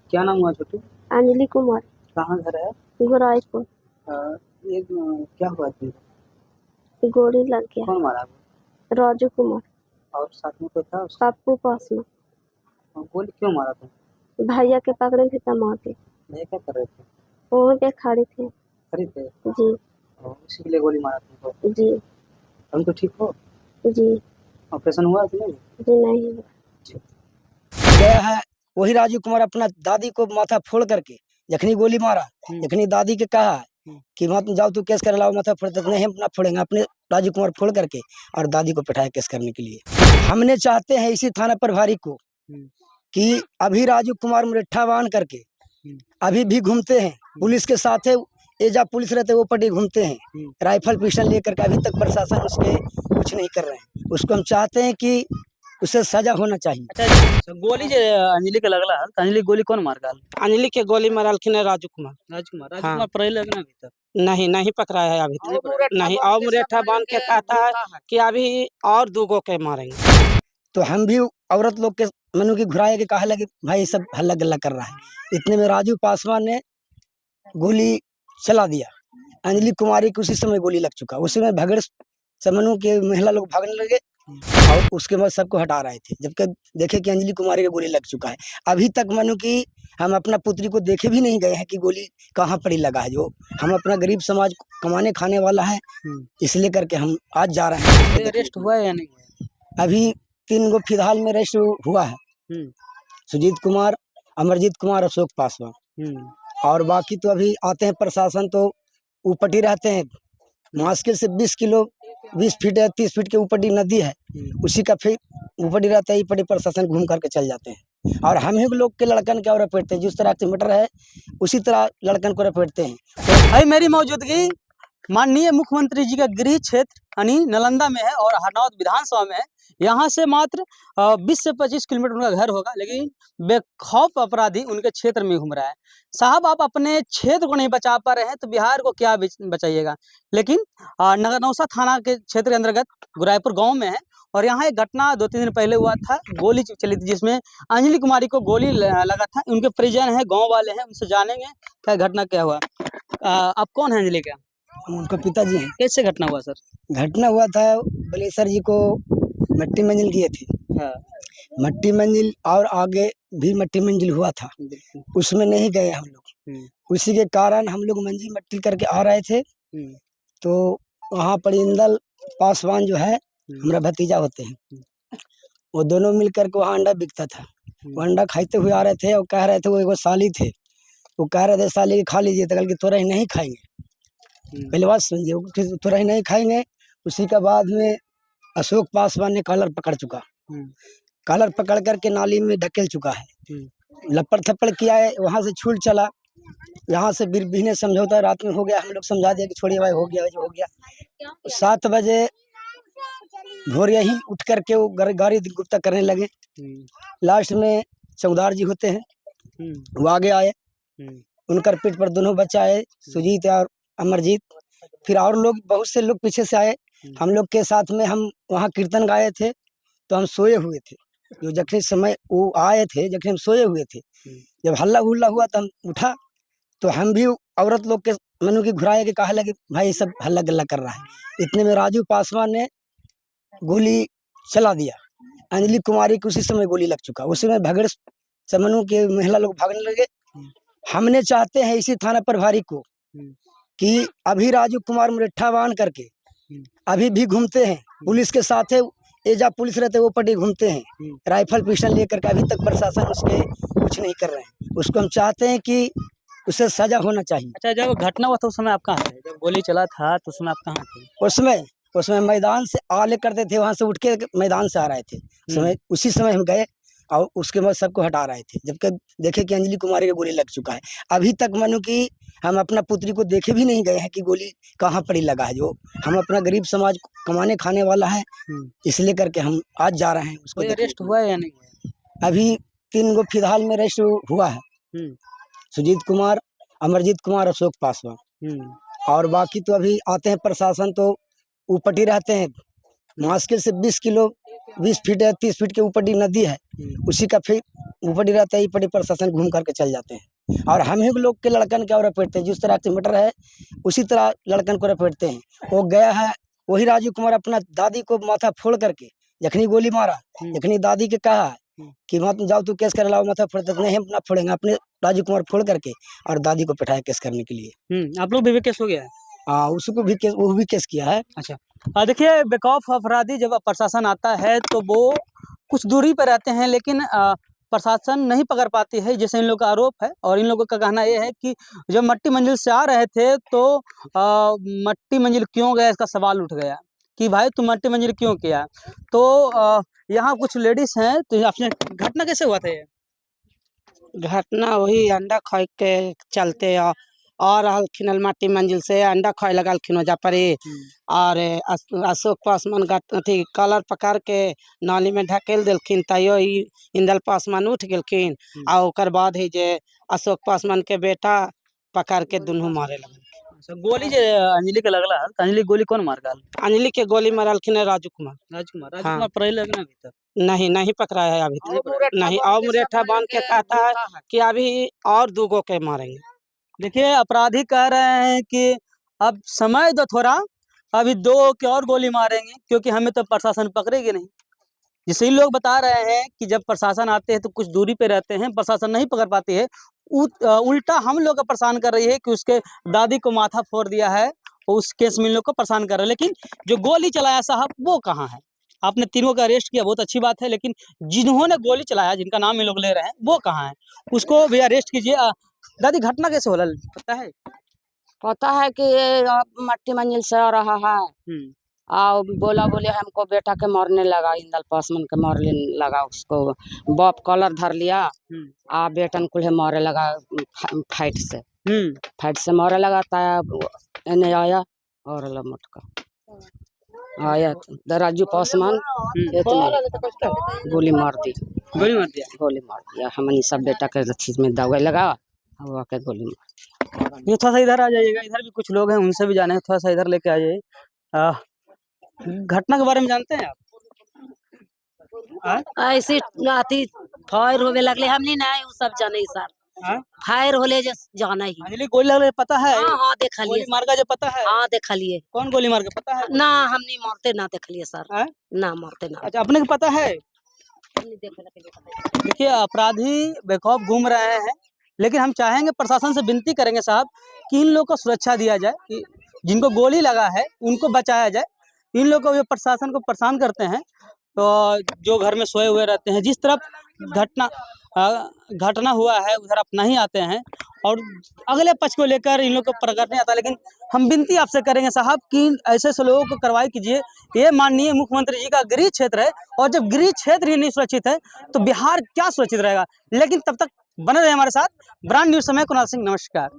क्या नाम हुआ छोटू? अंजलि कुमार, कहाँ घर है? गोराईपुर। ये क्या हुआ थी? गोली लग गया। कौन मारा आपको? राजू कुमार, और साथ में कोई था उसका? पप्पू पासवान। गोली क्यों मारा था? भैया के पकड़े थे तब मार दी। भैया क्या कर रहे थे? वहीं पे खड़े थे। खड़े थे? जी और उसी के लिए गोली मारा तुमको? जी अभी तो ठीक हो? जी ऑपरेशन हुआ कि नहीं? जी नहीं हुआ। गया है वही राजू कुमार अपना दादी को माथा फोड़ करके जखनी गोली मारा, जखनी दादी के कहा कि मत जाओ तू केस कर लाओ माथा फोड़, तक नहीं हम अपना फोड़ेंगे, अपने राजू कुमार फोड़ करके और दादी को बैठाया केस करने के लिए। हमने चाहते हैं इसी थाना प्रभारी को कि अभी राजू कुमार मुरेठा बांध करके अभी भी घूमते हैं पुलिस के साथ है, एजा पुलिस रहते वो पट्टी घूमते हैं राइफल पिस्टल लेकर के। अभी तक प्रशासन उसके कुछ नहीं कर रहे हैं। उसको हम चाहते हैं कि उसे सजा होना चाहिए। अच्छा, गोली जे अंजलि के लगला हल, अंजलि गोली कौन मार गाल? अंजलि के गोली मारलखिन है राजू कुमार। राजकुमार हाँ। पढ़े लगना अभी तक? नहीं पकड़ा है अभी तक। नहीं, और मुरेठा बांध के कहता है कि अभी और 2 गो के मारेंगे। तो हम भी औरत लोग के मनु की घुराए के कहा लगे भाई सब हल्ला गल्ला कर रहा है। इतने में राजू पासवान ने गोली चला दिया। अंजलि कुमारी को उसी समय गोली लग चुका। उसी में भगड़ से मनु के महिला लोग भागने लगे और उसके बाद सबको हटा रहे थे, जबकि देखे कि अंजलि कुमारी को गोली लग चुका है। अभी तक मनु की हम अपना पुत्री को देखे भी नहीं गए हैं कि गोली कहाँ पर ही लगा है। जो हम अपना गरीब समाज कमाने खाने वाला है, इसलिए करके हम आज जा रहे हैं। अरेस्ट हुआ है या नहीं हुआ? अभी 3 गो फिलहाल में अरेस्ट हुआ है, सुजीत कुमार, अमरजीत कुमार, अशोक पासवान। और बाकी तो अभी आते हैं प्रशासन तो ऊपर ही रहते हैं। मुश्किल से 20 फीट या 30 फीट के ऊपर ही नदी है, उसी का फिर ऊपर ही रहता है। ऊपर प्रशासन घूम करके चल जाते हैं और हम ही लोग के लड़कन के और रपेटते हैं। जिस तरह से मीटर है उसी तरह लड़कन को रपेटते हैं। भाई मेरी मौजूदगी माननीय मुख्यमंत्री जी का गृह क्षेत्र यानी नालंदा में है और हरनौत विधानसभा में है। यहाँ से मात्र 20 से 25 किलोमीटर उनका घर होगा, लेकिन बेखौफ अपराधी उनके क्षेत्र में घूम रहा है। साहब, आप अपने क्षेत्र को नहीं बचा पा रहे हैं तो बिहार को क्या बचाइएगा। लेकिन नगरनौसा थाना के क्षेत्र के अंतर्गत गोराईपुर गांव में है और यहाँ एक घटना 2-3 दिन पहले हुआ था। गोली चली थी जिसमें अंजलि कुमारी को गोली लगा था। उनके परिजन है, गाँव वाले हैं, उनसे जानेंगे क्या घटना क्या हुआ। आप कौन है अंजलि का? उनका पिताजी हैं। कैसे घटना हुआ सर? घटना हुआ था बलेसर जी को मट्टी मंजिल किए थे। हाँ। मट्टी मंजिल और आगे भी मट्टी मंजिल हुआ था, उसमें नहीं गए हम लोग। उसी के कारण हम लोग मंजिल मट्टी करके आ रहे थे तो वहाँ पर इंदल पासवान जो है हमारा भतीजा होते हैं, वो दोनों मिलकर के वहाँ अंडा बिकता था। वो अंडा खाते हुए आ रहे थे और कह रहे थे, वो एक साली थे, वो कह रहे थे साली खा लीजिए, तो कल की थोड़ा ही नहीं खाएंगे। पहले बात सुनिए, थोड़ा ही नहीं खाएंगे। उसी के बाद में अशोक पासवान ने कॉलर पकड़ चुका, कॉलर पकड़ करके नाली में ढकेल चुका है, लपड़ थप्पड़ किया है। वहाँ से छूट चला, यहाँ से बिरबीने समझौता रात में हो गया। हम लोग समझा दिया कि छोड़िए भाई, हो गया जो हो गया। 7 बजे भोर यही उठ करके वो गाड़ी गुप्ता करने लगे। लास्ट में चौधार जी होते हैं, वो आगे आए, उनकर पीठ पर दोनों बच्चे आए, सुजीत और अमरजीत। फिर और लोग, बहुत से लोग पीछे से आए हम लोग के साथ में। हम वहाँ कीर्तन गाए थे तो हम सोए हुए थे। जो जखनी समय वो आए थे, जखनी हम सोए हुए थे, जब हल्ला हुल्ला हुआ तो हम उठा तो हम भी औरत लोग के मनु की घुराए के कहा लगे भाई सब हल्ला गल्ला कर रहा है। इतने में राजू पासवान ने गोली चला दिया। अंजलि कुमारी को उसी समय गोली लग चुका। उसी में भगड़ से मनु के महिला लोग भागने लगे। हमने चाहते हैं इसी थाना प्रभारी को कि अभी राजू कुमार मुरेठा बांध करके अभी भी घूमते हैं पुलिस के साथ है, एजा पुलिस रहते वो पट्टी घूमते हैं राइफल पिस्टल लेकर के। अभी तक प्रशासन उसके कुछ नहीं कर रहे हैं। उसको हम चाहते हैं कि उसे सजा होना चाहिए। अच्छा, जब घटना हुआ था उस समय आप कहाँ थे? जब गोली चला था तो उस समय आप कहाँ थे? उसमें मैदान से आले करते थे, वहां से उठ के मैदान से आ रहे थे। उसी समय हम गए और उसके बाद सबको हटा रहे थे, जबकि देखे कि अंजलि कुमारी को गोली लग चुका है। अभी तक मनु की हम अपना पुत्री को देखे भी नहीं गए हैं कि गोली कहाँ पर ही लगा है। जो हम अपना गरीब समाज कमाने खाने वाला है, इसलिए करके हम आज जा रहे हैं उसको। अरेस्ट हुआ है या नहीं हुआ? अभी 3 गो फिलहाल में अरेस्ट हुआ है, सुजीत कुमार, अमरजीत कुमार, अशोक पासवान। और बाकी तो अभी आते हैं प्रशासन तो ऊपर ही रहते हैं। मुश्किल से 20 फीट है 30 फीट के ऊपर ही नदी है, उसी का फिर ऊपर ही रहता है, ही पड़ी प्रशासन घूम करके चल जाते हैं। और हम ही लोग के लड़कन क्या रपेटते हैं, जिस तरह से मटर है उसी तरह लड़कन को रपेटते हैं। वो गया है वही राजू कुमार अपना दादी को माथा फोड़ करके जखनी गोली मारा, जखनी दादी के कहा कि मत जाओ तू केस कर लाओ माथा फोड़, नहीं हम अपना फोड़ेंगे, अपने राजू कुमार फोड़ करके और दादी को बैठाया केस करने के लिए। आप लोग भी केस हो गया है? हाँ, उसको भी केस, वो भी केस किया है। अच्छा, देखिए बेखौफ अपराधी जब प्रशासन आता है तो वो कुछ दूरी पर रहते हैं, लेकिन प्रशासन नहीं पकड़ पाती है, जैसे इन लोगों का आरोप है। और इन लोगों का कहना ये है कि जब मट्टी मंजिल से आ रहे थे तो मट्टी मंजिल क्यों गया, इसका सवाल उठ गया कि भाई तुम मट्टी मंजिल क्यों किया। तो यहाँ कुछ लेडीज हैं, तो आपने घटना कैसे हुआ था ये? घटना वही अंडा खाए के चलते और हल्खिन मट्टी मंजिल से अंडा खाए लगलखिन जा परे, और अशोक पासवान अथी कलर पकड़ के नाली में ढकेल दिलखिन, तैयो इंदल पासवान उठ गेलखिन। आ ओकर बाद ही जे अशोक पासवान के बेटा पकड़ के दुनू मारे लगल। गोली जे अंजलि के लगला, अंजलि गोली कौन मार गया? अंजलि के गोली मारलखिन राजू कुमार। राजकुमार पकड़े लगे अभी तक? नहीं पकड़ा है अभी तक नहीं। और मुरेठा बांध के कहता है कि अभी और 2 गो के मारेंगे। देखिए अपराधी कह रहे हैं कि अब समय दो थोड़ा, अभी 2 के और गोली मारेंगे, क्योंकि हमें तो प्रशासन पकड़ेगी नहीं। जैसे लोग बता रहे हैं कि जब प्रशासन आते हैं तो कुछ दूरी पे रहते हैं, प्रशासन नहीं पकड़ पाती है। उल्टा हम लोग का परेशान कर रही है कि उसके दादी को माथा फोड़ दिया है, और उस केस में इन लोग को परेशान कर रहे हैं। लेकिन जो गोली चलाया साहब वो कहाँ है? आपने तीनों का अरेस्ट किया, बहुत अच्छी बात है, लेकिन जिन्होंने गोली चलाया, जिनका नाम ये लोग ले रहे हैं, वो कहाँ है? उसको भी अरेस्ट कीजिए। दादी घटना कैसे होला पता है? पता है कि मट्टी मंजिल से आ रहा है, आ बोले हमको बेटा के मारने लगा, इंदल पासवान के मारने लगा, उसको बाप कॉलर धर लिया, आ बेटन कुल्हे मारे लगा फाइट से मारे लगा। इन्हें आया और मटका आया राजू पासवान गोली मार दिया। हमने सब बेटा के चीज में दवाई लगा के गोली मार। ये थोड़ा सा इधर आ जाइएगा, इधर भी कुछ लोग हैं, उनसे भी जाने, थोड़ा सा इधर लेके आ जाइए। घटना के बारे में जानते हैं आप? ऐसी आती फायर होवे लगले, हमने नहीं वो सब जाने सर। फायर होले जाना ही। अंजलि गोली लगले पता है? हाँ देखा लिए। गोली मार का जो पता है? हाँ देखा लिए। कौन गोली मार के पता है? ना हम नहीं मारते, ना देख लिए सर। ना मारते ना। अच्छा, अपने को पता है? देखिए अपराधी बेखौफ घूम रहे हैं, लेकिन हम चाहेंगे, प्रशासन से विनती करेंगे साहब कि इन लोगों को सुरक्षा दिया जाए, कि जिनको गोली लगा है उनको बचाया जाए। इन लोगों को जो प्रशासन को परेशान करते हैं, तो जो घर में सोए हुए रहते हैं, जिस तरफ घटना हुआ है उधर आप नहीं आते हैं, और अगले पक्ष को लेकर इन लोग को प्रकट नहीं आता। लेकिन हम विनती आपसे करेंगे साहब कि ऐसे लोगों को कार्रवाई कीजिए। ये माननीय मुख्यमंत्री जी का गृह क्षेत्र है, और जब गृह क्षेत्र ही नहीं सुरक्षित है तो बिहार क्या सुरक्षित रहेगा? लेकिन तब तक बने रहे हमारे साथ। ब्रांड न्यूज समय कुणाल सिंह, नमस्कार।